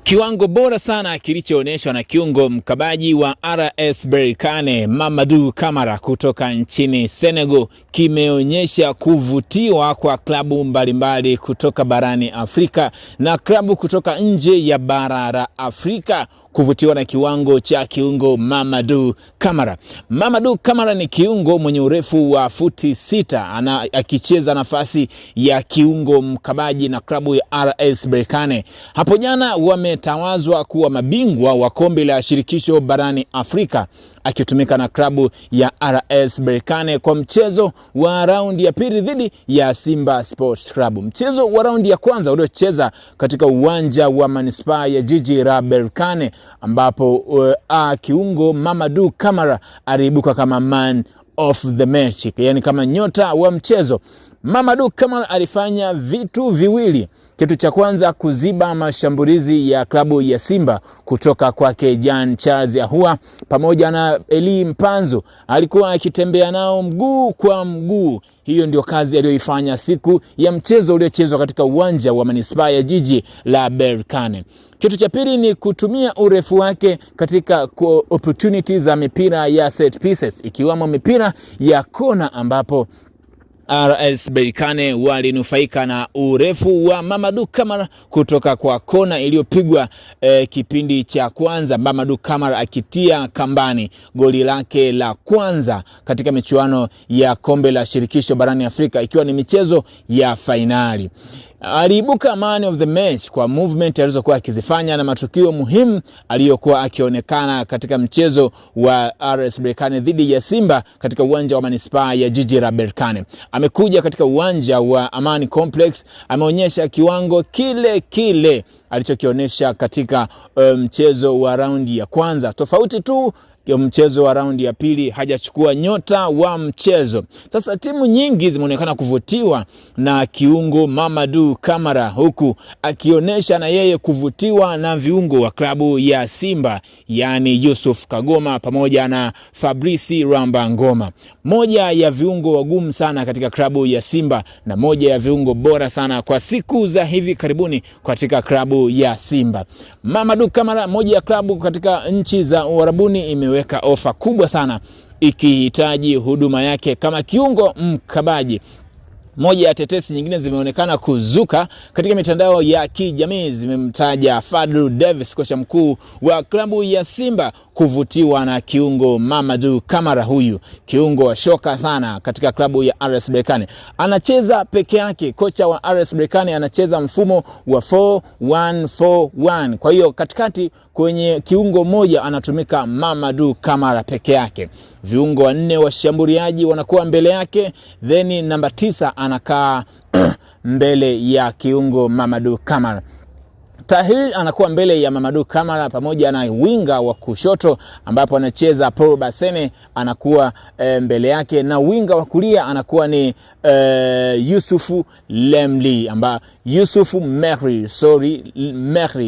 Kiwango bora sana kilichoonyeshwa na kiungo mkabaji wa RS Berkane Mamadou Camara kutoka nchini Senegal kimeonyesha kuvutiwa kwa klabu mbalimbali kutoka barani Afrika na klabu kutoka nje ya bara la Afrika kuvutiwa na kiwango cha kiungo Mamadou Camara. Mamadou Camara ni kiungo mwenye urefu wa futi 6 akicheza nafasi ya kiungo mkabaji na klabu ya RS Berkane. Hapo jana wametawazwa kuwa mabingwa wa kombe la shirikisho barani Afrika akitumika na klabu ya RS Berkane kwa mchezo wa raundi ya pili dhidi ya Simba Sports Club. Mchezo wa raundi ya kwanza uliocheza katika uwanja wa manispaa ya jiji la Berkane ambapo kiungo Mamadou Camara aliibuka kama man of the match, yani kama nyota wa mchezo. Mamadou Camara alifanya vitu viwili. Kitu cha kwanza, kuziba mashambulizi ya klabu ya Simba kutoka kwake Jean Charles Ahoua pamoja na Elie Mpanzu. Alikuwa akitembea nao mguu kwa mguu. Hiyo ndio kazi aliyoifanya siku ya mchezo uliochezwa katika uwanja wa manispaa ya jiji la Berkane. Kitu cha pili ni kutumia urefu wake katika opportunities za mipira ya set pieces, ikiwamo mipira ya kona ambapo RS Berkane walinufaika na urefu wa Mamadou Camara kutoka kwa kona iliyopigwa kipindi cha kwanza, Mamadou Camara akitia kambani goli lake la kwanza katika michuano ya kombe la shirikisho barani Afrika, ikiwa ni michezo ya fainali. Aliibuka man of the match kwa movement alizokuwa akizifanya na matukio muhimu aliyokuwa akionekana katika mchezo wa RS Berkane dhidi ya Simba katika uwanja wa manispaa ya jiji la Berkane. Amekuja katika uwanja wa Amani Complex, ameonyesha kiwango kile alichokionyesha katika mchezo wa raundi ya kwanza. Tofauti tu ya mchezo wa raundi ya pili hajachukua nyota wa mchezo. Sasa timu nyingi zimeonekana kuvutiwa na kiungo Mamadou Camara, huku akionyesha na yeye kuvutiwa na viungo wa klabu ya Simba, yani Yusuf Kagoma pamoja na Fabrice Ramba Ngoma. Moja ya viungo wagumu sana katika klabu ya Simba na moja ya viungo bora sana kwa siku za hivi karibuni katika klabu ya Simba. Mamadou Camara, moja ya klabu katika nchi za Uarabuni, imeweka ofa kubwa sana ikihitaji huduma yake kama kiungo mkabaji. Moja ya tetesi nyingine zimeonekana kuzuka katika mitandao ya kijamii, zimemtaja Fadlu Davis, kocha mkuu wa klabu ya Simba, kuvutiwa na kiungo Mamadou Camara. Huyu kiungo wa shoka sana katika klabu ya RS Berkane. Anacheza peke yake. Kocha wa RS Berkane anacheza mfumo wa 4-1-4-1. Kwa hiyo katikati kwenye kiungo moja anatumika Mamadou Camara peke yake. Viungo wanne washambuliaji wanakuwa mbele yake, then namba 9 anakaa mbele ya kiungo Mamadou Camara. Tahir anakuwa mbele ya Mamadou Camara pamoja na winga wa kushoto ambapo anacheza Paul Basene anakuwa mbele yake, na winga wa kulia anakuwa ni Yusufu Lemli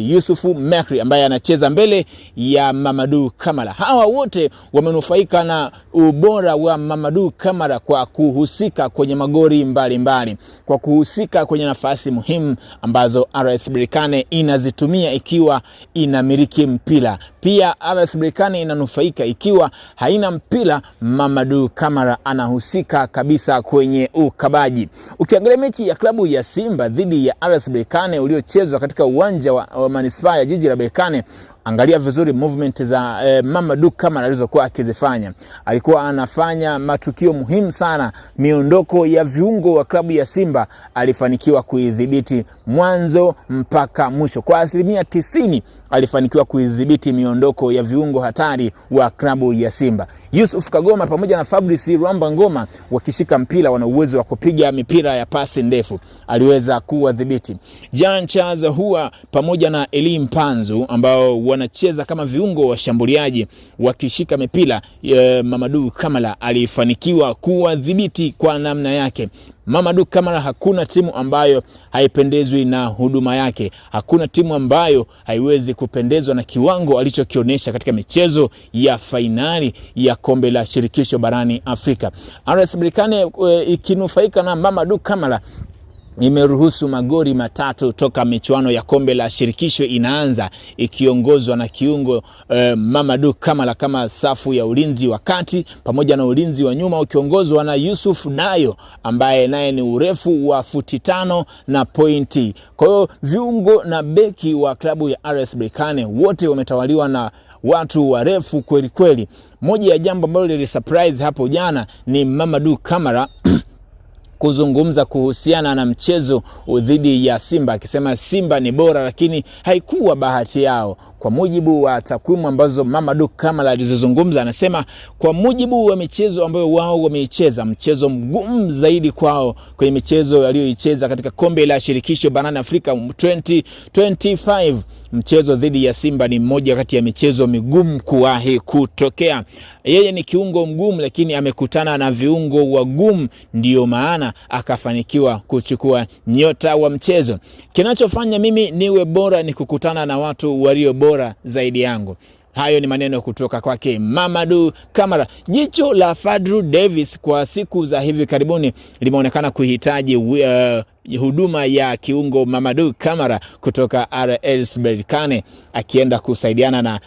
Yusufu Mehri ambaye anacheza mbele ya Mamadou Camara. Hawa wote wamenufaika na ubora wa Mamadou Camara kwa kuhusika kwenye magori mbalimbali, kwa kuhusika kwenye nafasi muhimu ambazo RS Berkane inazitumia ikiwa inamiliki mpira. Pia RS Berkane inanufaika ikiwa haina mpira. Mamadou Camara anahusika kabisa kwenye ukabaji. Ukiangalia mechi ya klabu ya Simba dhidi ya RS Berkane uliochezwa katika uwanja wa manispaa ya jiji la Berkane, angalia vizuri movement za Mamadou Camara alizokuwa akizifanya. Alikuwa anafanya matukio muhimu sana. Miondoko ya viungo wa klabu ya Simba alifanikiwa kuidhibiti mwanzo mpaka mwisho. Kwa 90% alifanikiwa kuidhibiti miondoko ya viungo hatari wa klabu ya Simba. Yusuf Kagoma pamoja na Fabrice Ramba Ngoma wakishika mpira wana uwezo wa kupiga mipira ya pasi ndefu, aliweza kuwadhibiti. Jean Charles Ahoua pamoja na Elie Mpanzu ambao wanacheza kama viungo washambuliaji wakishika mipira, Mamadou Camara alifanikiwa kuwadhibiti kwa namna yake. Mamadou Camara, hakuna timu ambayo haipendezwi na huduma yake. Hakuna timu ambayo haiwezi kupendezwa na kiwango alichokionyesha katika michezo ya fainali ya kombe la shirikisho barani Afrika. RS Berkane ikinufaika na Mamadou Camara imeruhusu magoli matatu toka michuano ya kombe la shirikisho inaanza, ikiongozwa na kiungo Mamadou Kamara kama safu ya ulinzi wa kati pamoja na ulinzi wa nyuma ukiongozwa na Yusuf Dayo ambaye naye ni urefu wa futi 5 na pointi. Kwa hiyo viungo na beki wa klabu ya RS Berkane wote wametawaliwa na watu warefu kweli kweli. Moja ya jambo ambalo lilisurprise hapo jana ni Mamadou Kamara kuzungumza kuhusiana na mchezo dhidi ya Simba, akisema Simba ni bora lakini haikuwa bahati yao. Kwa mujibu wa takwimu ambazo Mamadou Kamara alizozungumza, anasema kwa mujibu wa michezo ambayo wao wameicheza, mchezo mgumu zaidi kwao kwenye michezo walioicheza katika kombe la shirikisho barani Afrika 2025, mchezo dhidi ya Simba ni mmoja kati ya michezo migumu kuwahi kutokea. Yeye ni kiungo mgumu lakini amekutana na viungo wagumu, ndio maana akafanikiwa kuchukua nyota wa mchezo. Kinachofanya mimi niwe bora ni kukutana na watu walio bora zaidi yangu. Hayo ni maneno kutoka kwake Mamadou Kamara. Jicho la Fadlu Davis kwa siku za hivi karibuni limeonekana kuhitaji huduma ya kiungo Mamadou Kamara kutoka RS Berkane, akienda kusaidiana na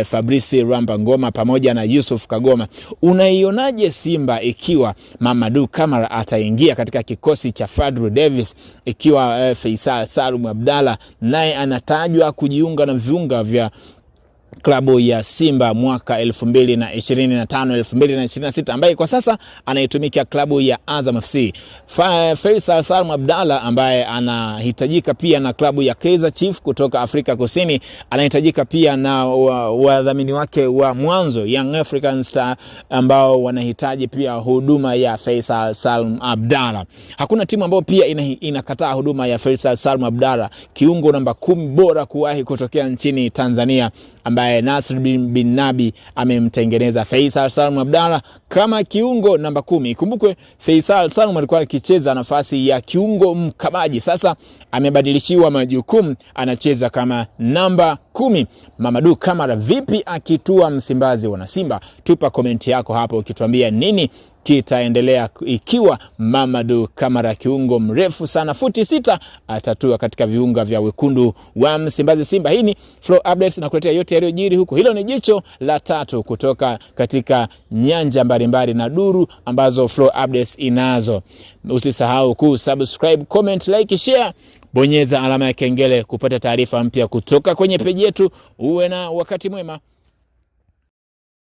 Fabrice Rwambangoma pamoja na Yusuf Kagoma. Unaionaje Simba ikiwa Mamadou Kamara ataingia katika kikosi cha Fadlu Davis, ikiwa Faisal Salum Abdalla naye anatajwa kujiunga na viunga vya klabu ya Simba mwaka 2025-2026, ambaye kwa sasa anaitumikia klabu ya Azam FC. Faisal Salum Abdalla ambaye anahitajika pia na klabu ya Kaizer Chiefs kutoka Afrika Kusini, anahitajika pia na wadhamini wake wa mwanzo Young Africans ambao wanahitaji pia huduma ya Faisal Salum Abdalla. Hakuna timu ambayo pia inakataa huduma ya Faisal Salum Abdalla, kiungo namba 10 bora kuwahi kutokea nchini Tanzania, ambaye Nasr bin Nabi amemtengeneza Faisal Salum Abdalla kama kiungo namba 10. Ikumbukwe Faisal Salum alikuwa akicheza nafasi ya kiungo mkabaji, sasa amebadilishiwa majukumu, anacheza kama namba 10. Mamadou Kamara vipi akitua Msimbazi wana Simba? Tupa komenti yako hapo ukituambia nini kitaendelea ikiwa Mamadou Kamara, kiungo mrefu sana futi 6, atatua katika viunga vya wekundu wa Msimbazi Simba. Hii ni Flow Updates na kuletea yote yaliyojiri huko. Hilo ni jicho la tatu kutoka katika nyanja mbalimbali na duru ambazo Flow Updates inazo. Usisahau kusubscribe, comment, like, share, bonyeza alama ya kengele kupata taarifa mpya kutoka kwenye peji yetu. Uwe na wakati mwema.